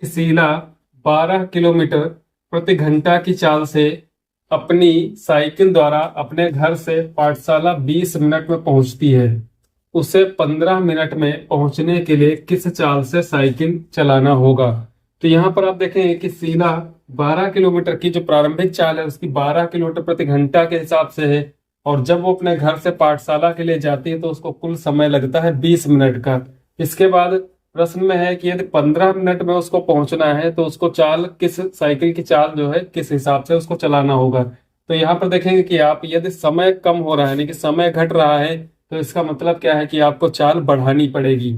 Sheila 12 kilometre प्रति घंटा की चाल से अपनी साइकिल द्वारा अपने घर से पाठशाला 20 मिनट में पहुंचती है। उसे 15 मिनट में पहुंचने के लिए किस चाल से साइकिल चलाना होगा? तो यहाँ पर आप देखेंगे कि शीला 12 किलोमीटर की जो प्रारंभिक चाल है उसकी 12 किलोमीटर प्रति घंटा के हिसाब से है, और जब वो अपने घर से पाठशाला के लिए जाती है तो उसको कुल समय लगता है 20 मिनट का। इसके बाद प्रश्न में है कि यदि 15 मिनट में उसको पहुंचना है तो उसको चाल किस साइकिल की चाल जो है किस हिसाब से उसको चलाना होगा। तो यहाँ पर देखेंगे कि आप यदि समय कम हो रहा है यानी कि समय घट रहा है तो इसका मतलब क्या है कि आपको चाल बढ़ानी पड़ेगी।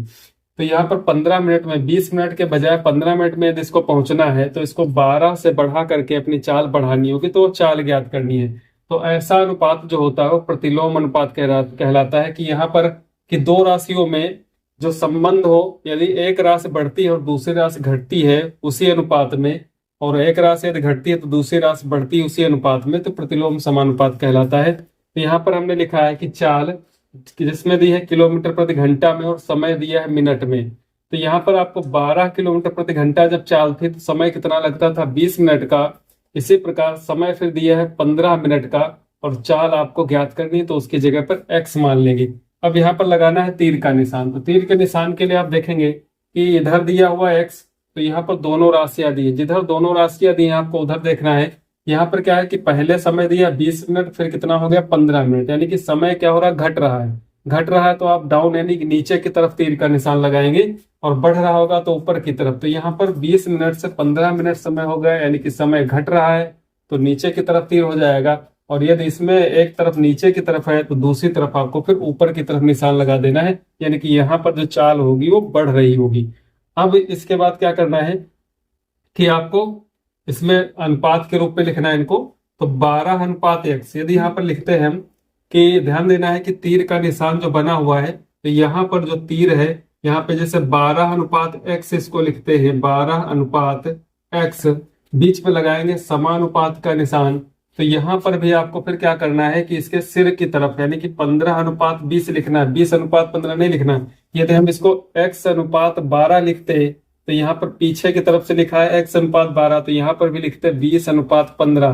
तो यहाँ पर 15 मिनट में 20 मिनट के बजाय 15 मिनट में यदि इसको पहुंचना है तो इसको 12 से बढ़ा करके अपनी चाल बढ़ानी होगी, तो वो चाल ज्ञात करनी है। तो ऐसा अनुपात जो होता है वो प्रतिलोम अनुपात कहलाता है कि यहाँ पर कि दो राशियों में जो संबंध हो, यदि एक राशि बढ़ती है और दूसरी राशि घटती है उसी अनुपात में, और एक राशि यदि घटती है तो दूसरी राशि बढ़ती है उसी अनुपात में, तो प्रतिलोम समानुपात कहलाता है। तो यहाँ पर हमने लिखा है कि चाल जिसमें दी है किलोमीटर प्रति घंटा में और समय दिया है मिनट में। तो यहाँ पर आपको 12 किलोमीटर प्रति घंटा जब चाल थी तो समय कितना लगता था? 20 मिनट का। इसी प्रकार समय फिर दिया है 15 मिनट का और चाल आपको ज्ञात करनी है, तो उसकी जगह पर x मान लेंगे। अब यहाँ पर लगाना है तीर का निशान। तो तीर के निशान के लिए आप देखेंगे कि इधर दिया हुआ x, तो यहाँ पर दोनों राशियां दी है, जिधर दोनों राशियां दी हैं आपको उधर देखना है। यहाँ पर क्या है कि पहले समय दिया 20 मिनट, फिर कितना हो गया 15 मिनट, यानी कि समय क्या हो रहा है? घट रहा है। घट रहा है तो आप डाउन यानी कि नीचे की तरफ तीर का निशान लगाएंगे, और बढ़ रहा होगा तो ऊपर की तरफ। तो यहाँ पर 20 मिनट से 15 मिनट समय हो गया, यानी कि समय घट रहा है तो नीचे की तरफ तीर हो जाएगा। और यदि इसमें एक तरफ नीचे की तरफ है तो दूसरी तरफ आपको फिर ऊपर की तरफ निशान लगा देना है, यानी कि यहाँ पर जो चाल होगी वो बढ़ रही होगी। अब इसके बाद क्या करना है कि आपको इसमें अनुपात के रूप में लिखना है इनको। तो 12 अनुपात x, यदि यहाँ पर लिखते हैं हम कि ध्यान देना है कि तीर का निशान जो बना हुआ है, तो यहाँ पर जो तीर है यहाँ पे जैसे 12 अनुपात x इसको लिखते हैं, 12 अनुपात x बीच में लगाएंगे समानुपात का निशान। तो यहाँ पर भी आपको फिर क्या करना है कि इसके सिर की तरफ यानी कि 15 अनुपात 20 लिखना है, 20 अनुपात 15 नहीं लिखना है। यदि हम इसको x अनुपात 12 लिखते तो यहाँ पर पीछे की तरफ से लिखा है x अनुपात 12, तो यहाँ पर भी लिखते हैं 20 अनुपात 15।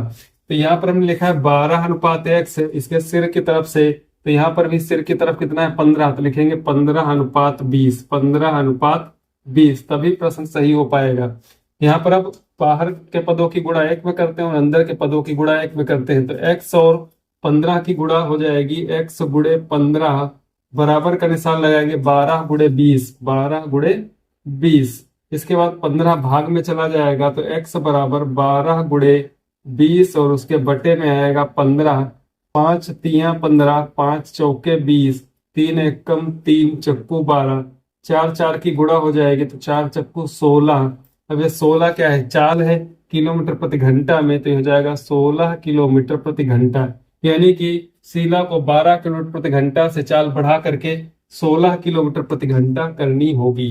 तो यहाँ पर हमने लिखा है 12 अनुपात x इसके सिर की तरफ से, तो यहाँ पर भी सिर की तरफ कितना है 15, तो लिखेंगे 15 अनुपात 20, 15 अनुपात 20, तभी प्रश्न सही हो पाएगा। यहाँ पर अब बाहर के पदों की गुणा 1 में करते हैं और अंदर के पदों की गुणा 1 में करते हैं, तो x और 15 की गुणा हो जाएगी x गुणे 15, बराबर का निशान लगाएंगे 12 गुणे 20, 12 गुणे 20। इसके बाद 15 भाग में चला जाएगा तो x बराबर 12 गुणे 20 और उसके बटे में आएगा 15, 5 तिया 15, 5 चौके 20, 3 एकम 3 चक्कू 12, 4 4 की गुणा हो जाएगी तो 4 चक्कू 16। अब ये 16 क्या है? चाल है किलोमीटर प्रति घंटा में, तो ये हो जाएगा 16 किलोमीटर प्रति घंटा। यानी कि शीला को 12 किलोमीटर प्रति घंटा से चाल बढ़ा करके 16 किलोमीटर प्रति घंटा करनी होगी।